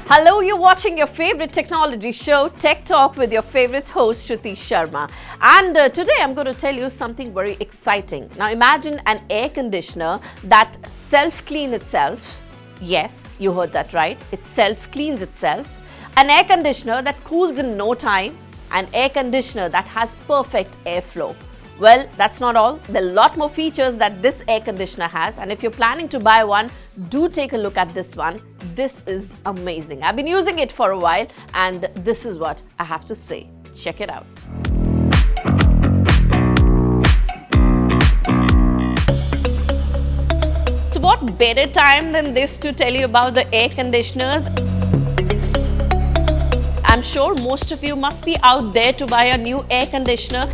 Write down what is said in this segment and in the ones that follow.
Hello, you're watching your favorite technology show, Tech Talk, with your favorite host, Shruti Sharma. And today I'm going to tell you something very exciting. Now imagine an air conditioner that self-cleans itself. Yes, you heard that right. It self-cleans itself. An air conditioner that cools in no time. An air conditioner that has perfect airflow. Well, that's not all. There are a lot more features that this air conditioner has, and if you're planning to buy one, do take a look at this one. This is amazing. I've been using it for a while, and this is what I have to say. Check it out. So what better time than this to tell you about the air conditioners? I'm sure most of you must be out there to buy a new air conditioner.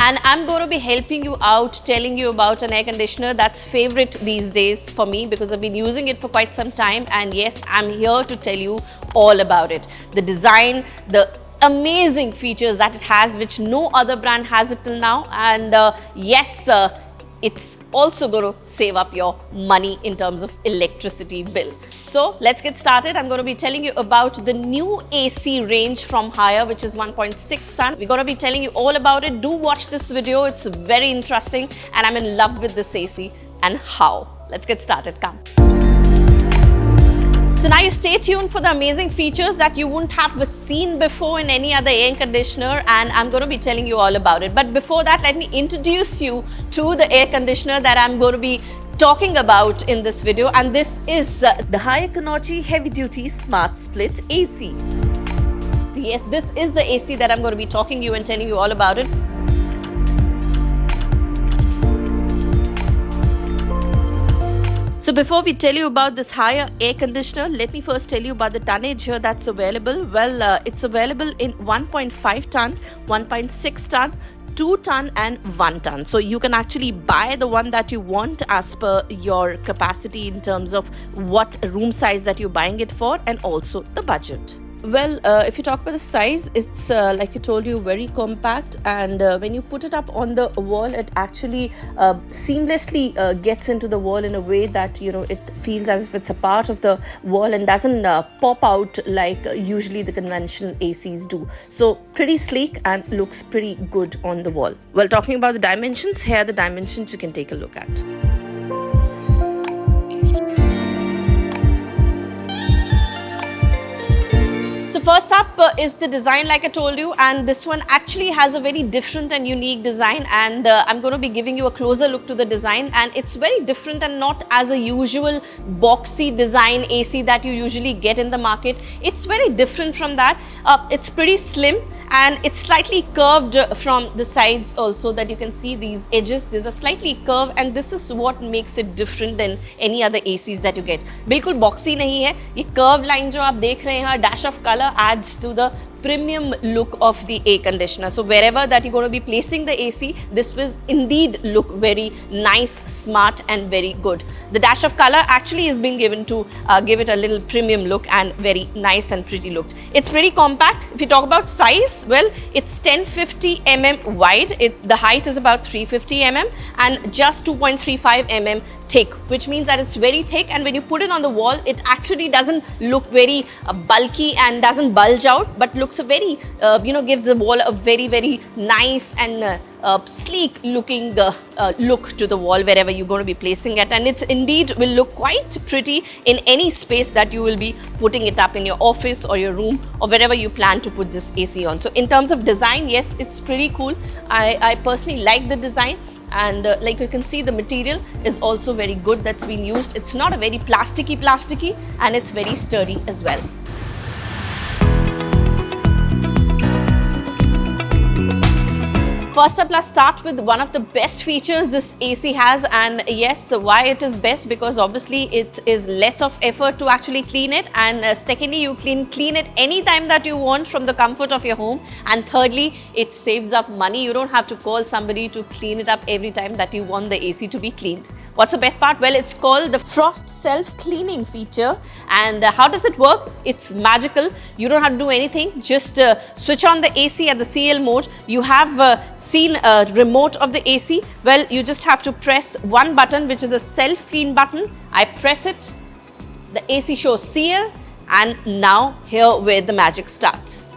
And I'm going to be helping you out, telling you about an air conditioner that's favorite these days for me because I've been using it for quite some time. And yes, I'm here to tell you all about it. The design, the amazing features that it has, which no other brand has it till now. And yes, it's also going to save up your money in terms of electricity bill. So let's get started. I'm going to be telling you about the new AC range from Haier, which is 1.6 tons. We're going to be telling you all about it. Do watch this video. It's very interesting and I'm in love with this AC and how. Let's get started. Come. So now you stay tuned for the amazing features that you wouldn't have seen before in any other air conditioner, and I'm going to be telling you all about it. But before that, let me introduce you to the air conditioner that I'm going to be talking about in this video, and this is the Haier Kanochi Heavy Duty Smart Split AC. Yes, this is the AC that I'm going to be talking to you and telling you all about it. So before we tell you about this Haier air conditioner, let me first tell you about the tonnage here that's available. Well, it's available in 1.5 ton, 1.6 ton, 2 ton and 1 ton. So you can actually buy the one that you want as per your capacity in terms of what room size that you're buying it for and also the budget. Well, if you talk about the size, it's like I told you, very compact, and when you put it up on the wall, it actually seamlessly gets into the wall in a way that, you know, it feels as if it's a part of the wall and doesn't pop out like usually the conventional ACs do. So pretty sleek and looks pretty good on the wall. Well, talking about the dimensions, here are the dimensions you can take a look at. First up is the design, like I told you, and this one actually has a very different and unique design, and I'm going to be giving you a closer look to the design, and it's very different and not as a usual boxy design AC that you usually get in the market. It's very different from that. It's pretty slim and it's slightly curved from the sides also, that you can see these edges. There's a slightly curve, and this is what makes it different than any other ACs that you get. बिल्कुल boxy नहीं है. ये curved line जो आप देख रहे हैं, dash of color adds to the premium look of the air conditioner. So wherever that you're going to be placing the AC, this will indeed look very nice, smart and very good. The dash of color actually is being given to give it a little premium look and very nice and pretty look. It's pretty compact. If you talk about size, well, it's 1050 mm wide. The height is about 350 mm and just 2.35 mm thick, which means that it's very thick, and when you put it on the wall, it actually doesn't look very bulky and doesn't bulge out, but looks a very, gives the wall a very, very nice and sleek looking look to the wall wherever you're going to be placing it, and it's indeed will look quite pretty in any space that you will be putting it up in your office or your room or wherever you plan to put this AC on. So in terms of design, yes, it's pretty cool. I personally like the design. And like you can see, the material is also very good that's been used. It's not a very plasticky and it's very sturdy as well. First up, let's start with one of the best features this AC has, and yes, why it is best, because obviously it is less of effort to actually clean it, and secondly, you clean it anytime that you want from the comfort of your home, and thirdly, it saves up money. You don't have to call somebody to clean it up every time that you want the AC to be cleaned. What's the best part? Well, it's called the Frost self-cleaning feature. And how does it work? It's magical. You don't have to do anything. Just switch on the AC at the CL mode. You have seen a remote of the AC. Well, you just have to press one button, which is the self-clean button. I press it The AC shows seal, and now here where the magic starts.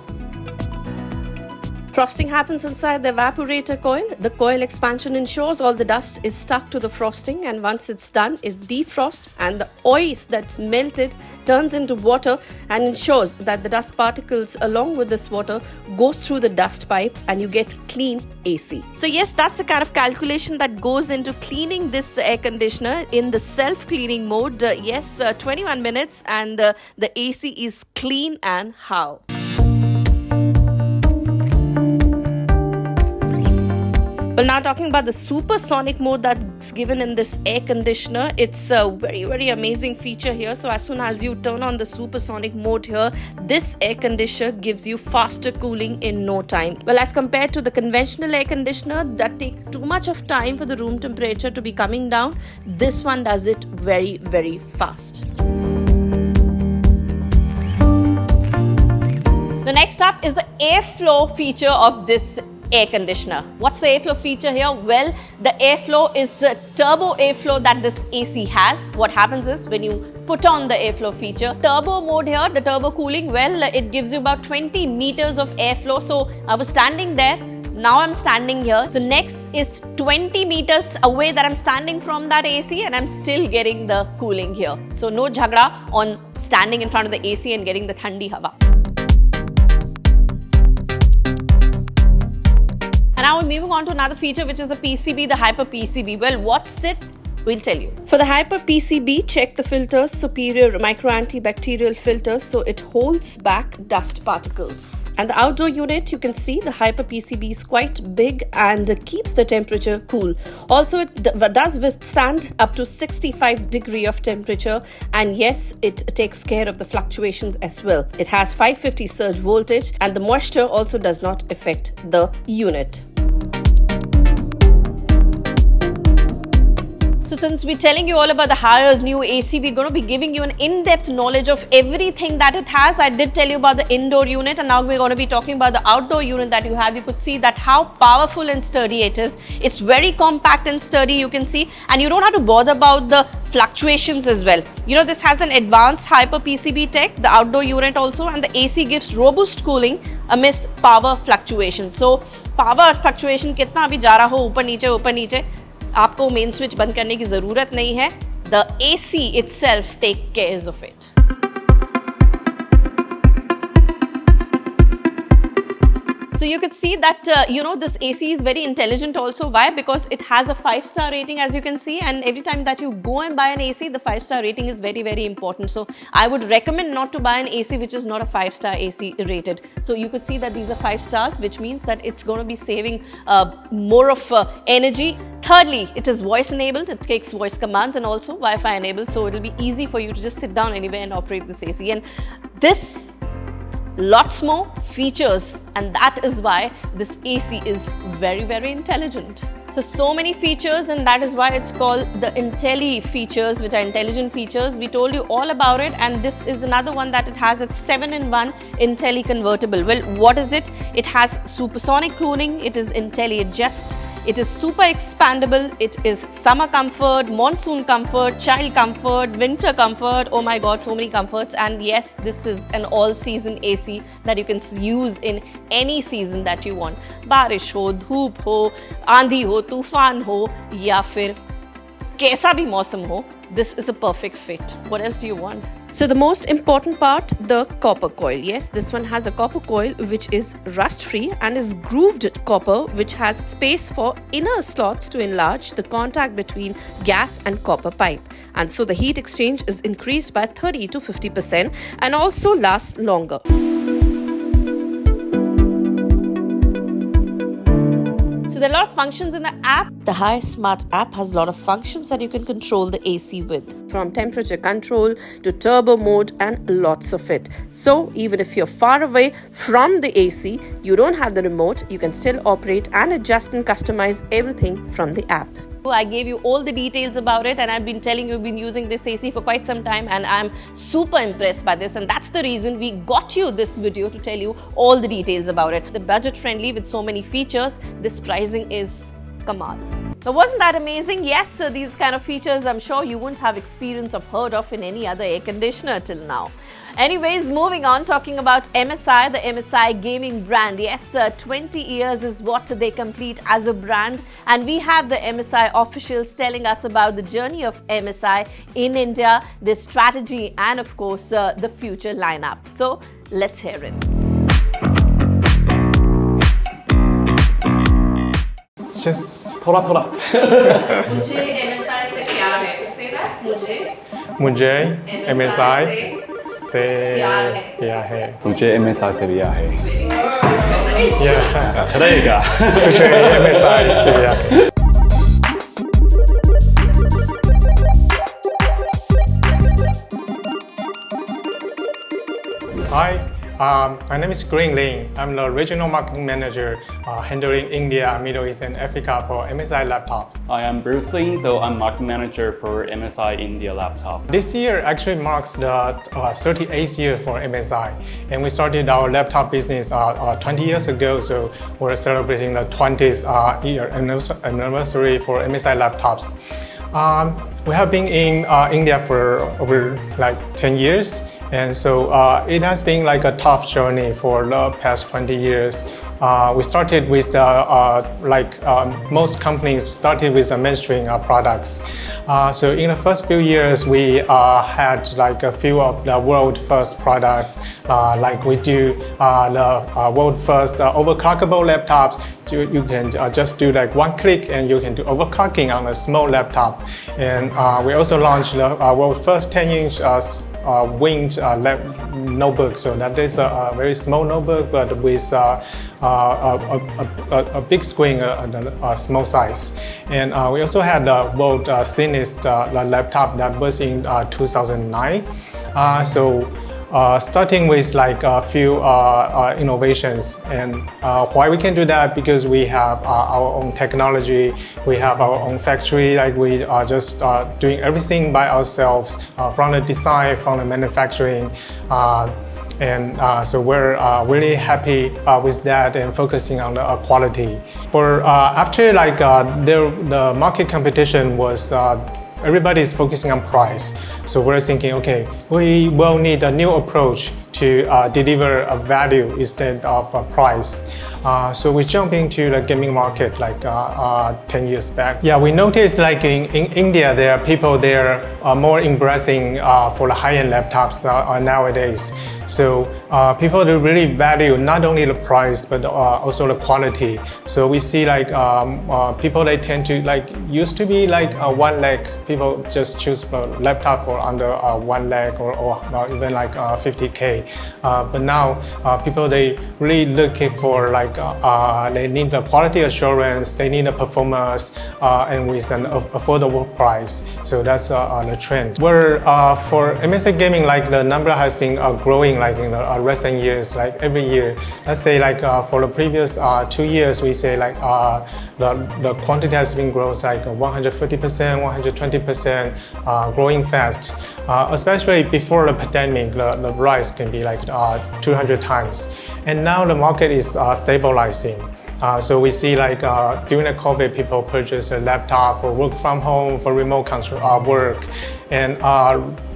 Frosting happens inside the evaporator coil. The coil expansion ensures all the dust is stuck to the frosting, and once it's done, it defrosts and the ice that's melted turns into water and ensures that the dust particles along with this water goes through the dust pipe and you get clean AC. So yes, that's the kind of calculation that goes into cleaning this air conditioner in the self-cleaning mode. 21 minutes and the AC is clean, and how? Well, now talking about the supersonic mode that's given in this air conditioner, it's a very amazing feature here. So as soon as you turn on the supersonic mode here, this air conditioner gives you faster cooling in no time. Well, as compared to the conventional air conditioner that take too much of time for the room temperature to be coming down, this one does it very fast. The next up is the airflow feature of this air conditioner. What's the airflow feature here? Well, the airflow is a turbo airflow that this AC has. What happens is when you put on the airflow feature, turbo mode here, the turbo cooling, well, it gives you about 20 meters of airflow. So I was standing there, now I'm standing here. So next is 20 meters away that I'm standing from that AC, and I'm still getting the cooling here. So no jhagda on standing in front of the AC and getting the thandi hawa. Now we're moving on to another feature, which is the PCB, the Hyper PCB. Well, what's it? We'll tell you. For the Hyper PCB, check the filters, superior micro antibacterial filters, so it holds back dust particles. And the outdoor unit, you can see the Hyper PCB is quite big and keeps the temperature cool. Also, it does withstand up to 65 degrees of temperature, and yes, it takes care of the fluctuations as well. It has 550 surge voltage, and the moisture also does not affect the unit. So since we're telling you all about the Haier's new AC, we're going to be giving you an in-depth knowledge of everything that it has. I did tell you about the indoor unit, and now we're going to be talking about the outdoor unit that you have. You could see that how powerful and sturdy it is. It's very compact and sturdy, you can see, and you don't have to bother about the fluctuations as well. You know, this has an advanced Hyper PCB tech, the outdoor unit also, and the AC gives robust cooling amidst power fluctuations. So power fluctuation कितना भी जा रहा हो ऊपर नीचे आपको main switch बंद करने की जरूरत नहीं है. The AC itself take cares of it. So you could see that, this AC is very intelligent also. Why? Because it has a 5-star rating, as you can see, and every time that you go and buy an AC, the 5-star rating is very important. So I would recommend not to buy an AC which is not a 5-star AC rated. So you could see that these are 5 stars, which means that it's going to be saving more of energy. Thirdly, it is voice enabled. It takes voice commands and also Wi-Fi enabled. So it'll be easy for you to just sit down anywhere and operate this AC. And this lots more features, and that is why this AC is very intelligent. So many features, and that is why it's called the Intelli features, which are intelligent features. We told you all about it, and this is another one that it has. It's 7-in-1 Intelli convertible. Well, what is it? It has supersonic cooling. It is Intelli Adjust. It is super expandable. It is summer comfort, monsoon comfort, child comfort, winter comfort. Oh my God, so many comforts. And yes, this is an all-season AC that you can use in any season that you want. बारिश हो, धूप हो, आंधी हो, तूफान हो, या फिर कैसा भी मौसम हो, this is a perfect fit. What else do you want? So the most important part, the copper coil. Yes, this one has a copper coil which is rust-free and is grooved copper, which has space for inner slots to enlarge the contact between gas and copper pipe. And so the heat exchange is increased by 30 to 50% and also lasts longer. So there are a lot of functions in the app. The Haier Smart app has a lot of functions that you can control the AC with, from temperature control to turbo mode and lots of it. So even if you're far away from the AC, you don't have the remote, you can still operate and adjust and customize everything from the app. I gave you all the details about it, and I've been telling you, I've been using this AC for quite some time, and I'm super impressed by this, and that's the reason we got you this video to tell you all the details about it. The budget friendly with so many features, this pricing is kamal. Now, wasn't that amazing? Yes, these kind of features I'm sure you wouldn't have experience of heard of in any other air conditioner till now. Anyways, moving on, talking about MSI, the MSI Gaming brand. Yes, 20 years is what they complete as a brand, and we have the MSI officials telling us about the journey of MSI in India, their strategy, and of course, the future lineup. So, let's hear it. Just थोड़ा थोड़ा मुझे MSI से प्यार है. Say that. मुझे MSI से प्यार है. मुझे MSI से प्यार है. Yeah. चलेगा. मुझे MSI से प्यार है. Hi. My name is Green Ling. I'm the regional marketing manager handling India, Middle East, and Africa for MSI laptops. I am Bruce Ling, so I'm marketing manager for MSI India laptop. This year actually marks the 38th year for MSI, and we started our laptop business 20 years ago, so we're celebrating the 20th year anniversary for MSI laptops. We have been in India for over like 10 years. And so it has been like a tough journey for the past 20 years. We started with most companies started with the mainstream products. So in the first few years, we had like a few of the world first products. Like we do the world first overclockable laptops. You can just do like one click and you can do overclocking on a small laptop. And we also launched the world first 10-inch winged notebook. So that is a very small notebook, but with a big screen, a small size. And we also had the world thinnest laptop that was in 2009. Starting with like a few innovations, and why we can do that, because we have our own technology, we have our own factory, like we are just doing everything by ourselves, from the design, from the manufacturing, so we're really happy with that and focusing on the quality. For after like the market competition was everybody's focusing on price. So we're thinking, okay, we will need a new approach to deliver a value instead of a price. So we jump into the gaming market like 10 years back. Yeah, we noticed like in India, there are people there are more embracing for the high-end laptops nowadays. So people really value not only the price but also the quality. So we see like people, they tend to like, used to be like 1 lakh, people just choose a laptop for under 1 lakh or even like 50K. But now people, they really looking for like they need the quality assurance, they need the performance, and with an affordable price. So that's the trend. Where for MSI Gaming, like the number has been growing like in the recent years, like every year. Let's say like for the previous 2 years, we say like the quantity has been growing like 150%, 120%, growing fast. Especially before the pandemic, the rise can be like 200 times. And now the market is stabilizing. So we see like during the COVID, people purchase a laptop for work from home, for remote work. And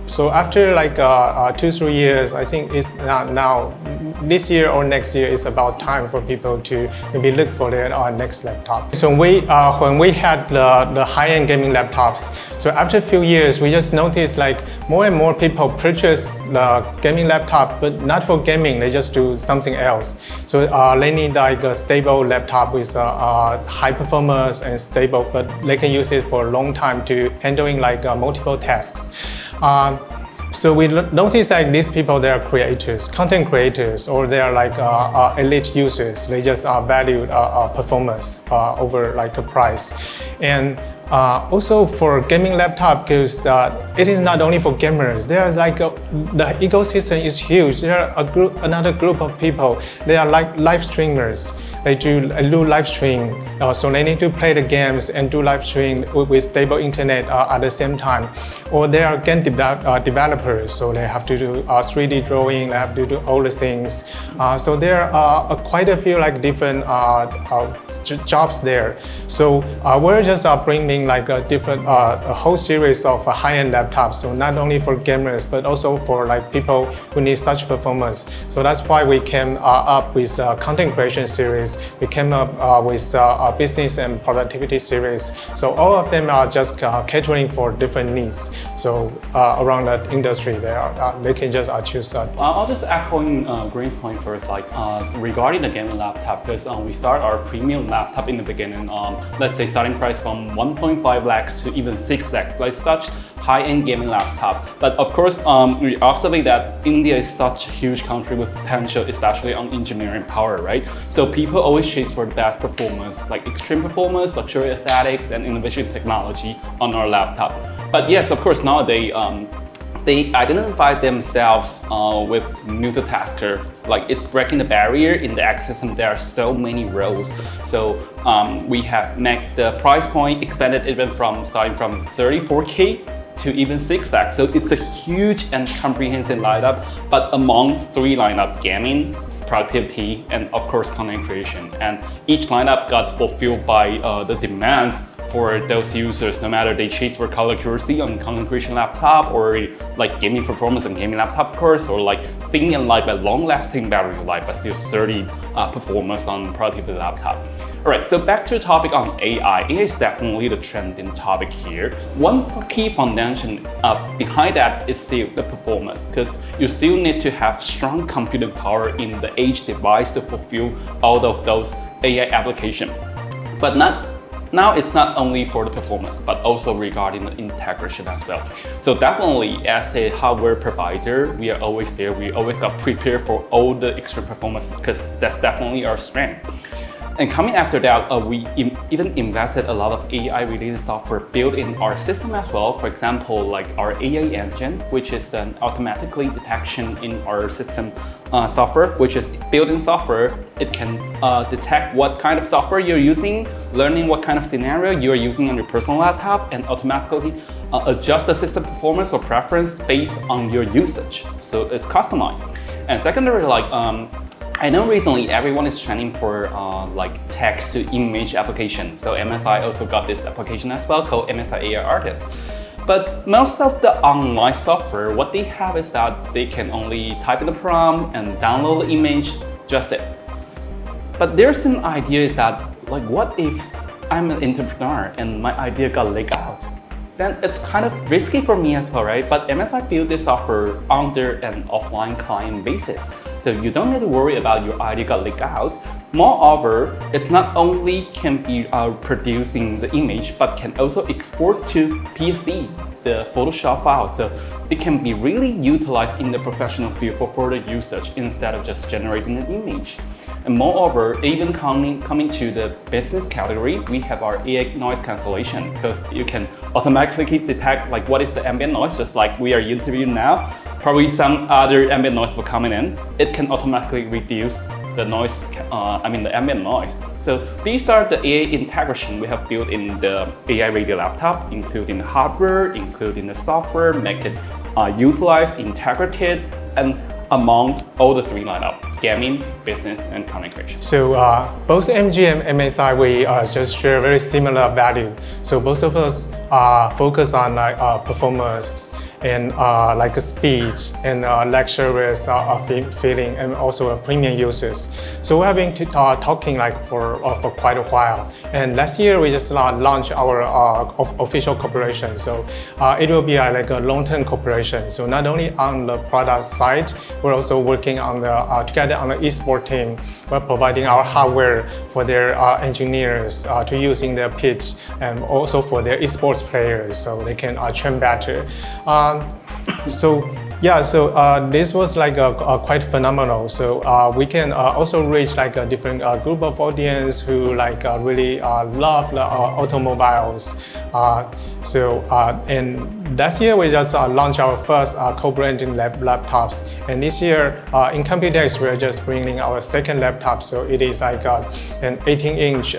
so after like 2-3 years, I think it's now this year or next year, it's about time for people to maybe look for their next laptop. So when we had the high-end gaming laptops, so after a few years, we just noticed like more and more people purchase the gaming laptop, but not for gaming, they just do something else. So they need like a stable laptop with high performance and stable, but they can use it for a long time to handling like multiple tasks. So we notice like these people, they are creators, content creators, or they are like elite users. They just value performance over like a price. And also for gaming laptop, because it is not only for gamers. There's like the ecosystem is huge. There are another group of people. They are like live streamers. they do live stream. So they need to play the games and do live stream with stable internet at the same time. Or they are game developers, so they have to do 3D drawing, they have to do all the things. So there are quite a few like different jobs there. So we're just bringing like a whole series of high-end laptops. So not only for gamers, but also for like people who need such performance. So that's why we came up with the content creation series. We came up with a business and productivity series. So all of them are just catering for different needs. So around that industry, they can just choose that. I'll just echoing Green's point first, like regarding the gaming laptop, because we start our premium laptop in the beginning, let's say starting price from 1.5 lakhs to even 6 lakhs, like such high-end gaming laptop. But of course, we observe that India is such a huge country with potential, especially on engineering power, right? So people always chase for the best performance, like extreme performance, luxury aesthetics, and innovation technology on our laptop. But yes, of course, nowadays, they identify themselves with multitasker, like it's breaking the barrier in the ecosystem. There are so many roles. So we have made the price point expanded even from starting from 34K to even 6 lakhs. So it's a huge and comprehensive lineup, but among 3 lineup: gaming, productivity, and of course content creation. And each lineup got fulfilled by the demands for those users, no matter they chase for color accuracy on content creation laptop, or like gaming performance on gaming laptop, of course, or like thin and light but long-lasting battery life, but still sturdy performance on productivity laptop. All right, so back to the topic on AI. AI is definitely the trending topic here. One key foundation behind that is still the performance, because you still need to have strong computing power in the edge device to fulfill all of those AI applications. But now it's not only for the performance, but also regarding the integration as well. So definitely as a hardware provider, we are always there. We always got prepared for all the extra performance, because that's definitely our strength. And coming after that, we even invested a lot of AI-related software built in our system as well. For example, like our AI engine, which is an automatically detection in our system software, which is built-in software. It can detect what kind of software you're using, learning what kind of scenario you're using on your personal laptop, and automatically adjust the system performance or preference based on your usage. So it's customized. And secondary, like I know recently everyone is trending for like text to image application. So MSI also got this application as well called MSI AI Artist. But most of the online software, what they have is that they can only type in the prompt and download the image, just it. But there's an idea is that, like, what if I'm an entrepreneur and my idea got leaked out? Then it's kind of risky for me as well, right? But MSI built this software under an offline client basis. So you don't need to worry about your idea got leaked out. Moreover, it's not only can be producing the image, but can also export to PSD, the Photoshop file. So it can be really utilized in the professional field for further usage instead of just generating an image. And moreover, even coming to the business category, we have our AI noise cancellation, because you can automatically detect like what is the ambient noise, just like we are interviewing now. Probably some other ambient noise will come in. It can automatically reduce the noise, the ambient noise. So these are the AI integration we have built in the AI radio laptop, including the hardware, including the software, make it utilized, integrated, and among all the 3 lineup: gaming, business, and content creation. So both MG and MSI, we just share very similar value. So both of us focus on performance and like speech and luxurious feeling, and also premium users. So we have been talking like for quite a while. And last year we just launched our official cooperation. So it will be like a long-term cooperation. So not only on the product side, we're also working on the together on the esports team. We're providing our hardware for their engineers to use in their pitch, and also for their esports players, so they can train better. So Yeah, so this was like quite phenomenal. So we can also reach like a different group of audience who like really love the automobiles. And last year we just launched our first co-branding laptops, and this year in Computex we're just bringing our second laptop. So it is like an 18-inch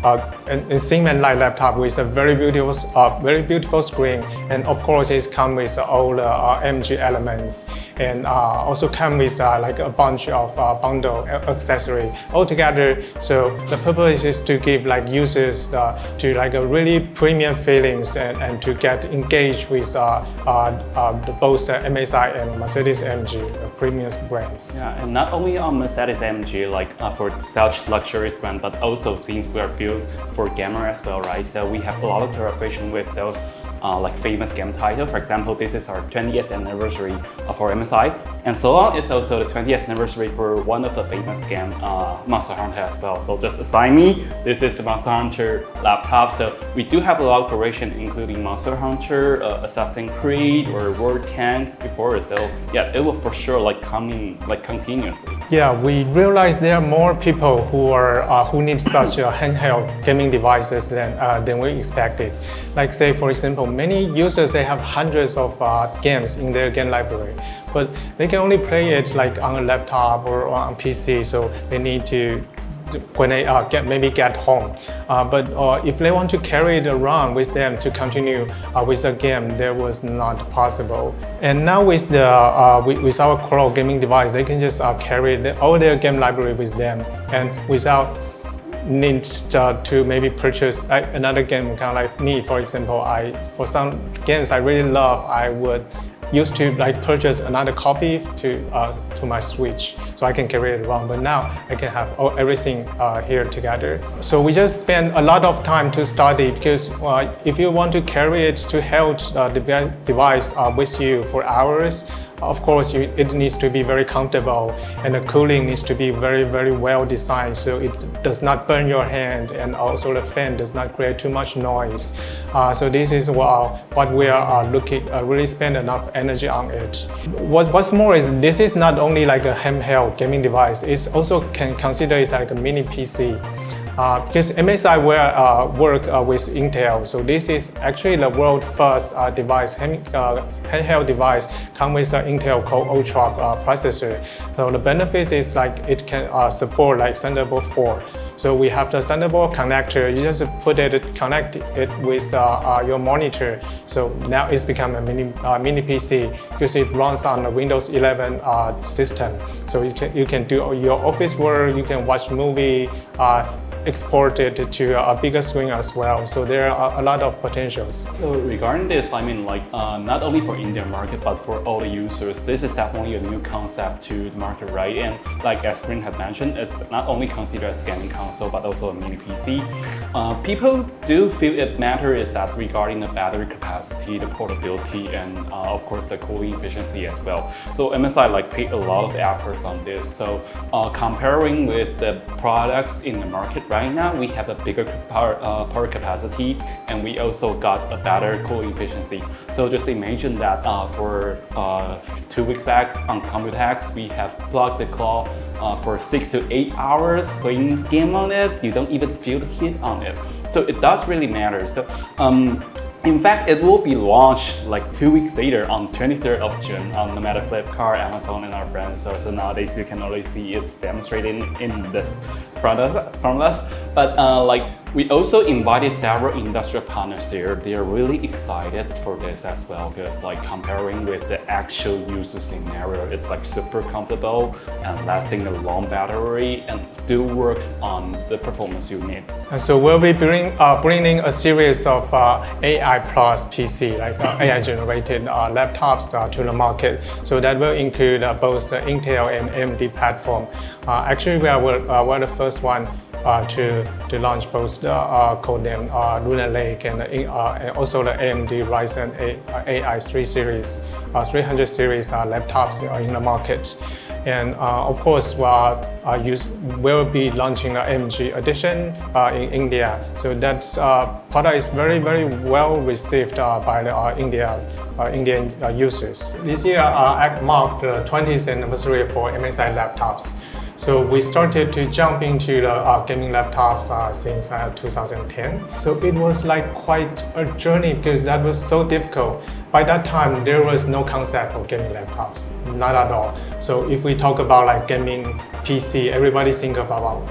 a thin and light laptop with a very beautiful screen, and of course it comes with all the MG elements, and also come with like a bunch of bundle accessory all together. So the purpose is to give like users to like a really premium feelings and to get engaged with both MSI and Mercedes-AMG premium brands. Yeah, and not only on Mercedes-AMG, like for such luxurious brand, but also since we are built for gamer as well, right? So we have a lot of collaboration with those like famous game titles. For example, this is our 20th anniversary of our MSI, and so on. It's also the 20th anniversary for one of the famous game, Monster Hunter as well. So just assign me, this is the Monster Hunter laptop. So we do have a lot of collaboration, including Monster Hunter, Assassin's Creed, or World Tank before. So yeah, it will for sure like coming like continuously. Yeah, we realize there are more people who need such handheld gaming devices than we expected. Like say for example, many users they have hundreds of games in their game library, but they can only play it like on a laptop or on PC. So they need to when they get home. But if they want to carry it around with them to continue with a game, that was not possible. And now with with our Core gaming device, they can just carry all their game library with them, and without need to maybe purchase another game. Kind of like me, for example, for some games I really love, I would used to like purchase another copy to my Switch so I can carry it around, but now I can have everything here together. So we just spend a lot of time to study, because if you want to carry it to hold the device with you for hours, of course it needs to be very comfortable, and the cooling needs to be very, very well designed so it does not burn your hand, and also the fan does not create too much noise. So this is what we are really spend enough energy on it. What's more is this is not only like a handheld gaming device, it's also can consider it like a mini PC. Because MSI will work with Intel, so this is actually the world's first device, handheld device, come with an Intel Core Ultra processor. So the benefits is like it can support like Thunderbolt 4. So we have the Thunderbolt connector. You just connect it with your monitor. So now it's become a mini PC because it runs on the Windows 11 system. So you can do your office work, you can watch movie, export it to a bigger screen as well. So there are a lot of potentials. So regarding this, I mean, like not only for Indian market, but for all the users, this is definitely a new concept to the market, right? And like as Green had mentioned, it's not only considered as a gaming console, but also a mini PC. People do feel it matters is that regarding the battery capacity, the portability, and of course the cooling efficiency as well. So MSI like paid a lot of efforts on this. So comparing with the products in the market right now, we have a bigger power capacity, and we also got a better cooling efficiency. So just imagine that for 2 weeks back on Computex, we have plugged the clock for 6 to 8 hours playing game on it. You don't even feel the heat on it. So it does really matter. So, in fact, it will be launched like 2 weeks later on 23rd of June on the Meta Flipkart, Amazon, and our brands. So nowadays you can already see it's demonstrated in this from us. But like we also invited several industrial partners there. They are really excited for this as well, because like comparing with the actual user scenario, it's like super comfortable and lasting a long battery and still works on the performance you need. And so we'll be bringing a series of AI plus PC, like AI generated laptops to the market. So that will include both the Intel and AMD platform. Actually, we're the first one to launch both the codename Lunar Lake and also the AMD Ryzen AI 300 series laptops in the market. And of course, we'll be launching an MG edition in India. So that product is very, very well received by the Indian users. This year marked the 20th anniversary for MSI laptops. So we started to jump into the gaming laptops since 2010. So it was like quite a journey because that was so difficult. By that time, there was no concept for gaming laptops, not at all. So if we talk about like gaming PC, everybody think about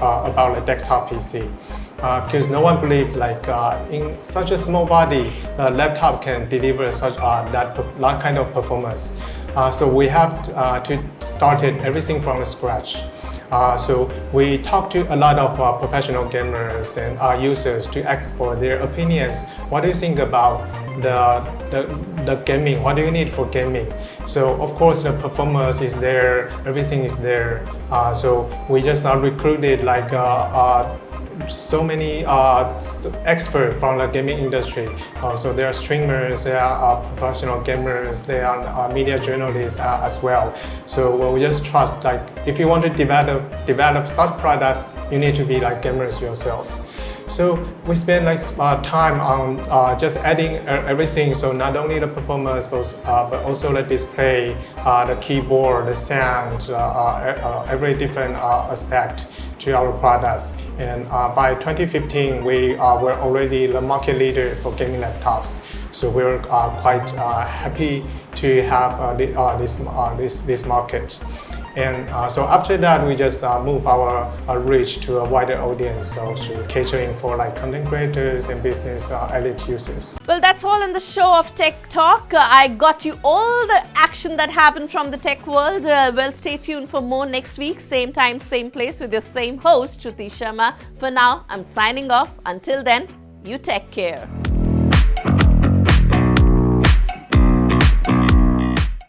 a desktop PC. Because no one believed like in such a small body, a laptop can deliver such that kind of performance. So we have to start everything from scratch. So we talked to a lot of professional gamers and users to ask for their opinions. What do you think about the gaming? What do you need for gaming? So of course the performance is there, everything is there. So we just recruited like so many experts from the gaming industry. So there are streamers, there are professional gamers, there are media journalists as well. So we just trust like if you want to develop such products, you need to be like gamers yourself. So we spend like time on just adding everything. So not only the performance, but also the display, the keyboard, the sound, every different aspect to our products. And by 2015, we were already the market leader for gaming laptops. So we're quite happy to have this market. And so after that, we just move our reach to a wider audience, so to catering for like content creators and business elite users. Well, that's all in the show of Tech Talk. I got you all the action that happened from the tech world. Well, stay tuned for more next week, same time, same place with your same host, Shruti Sharma. For now, I'm signing off. Until then, you take care.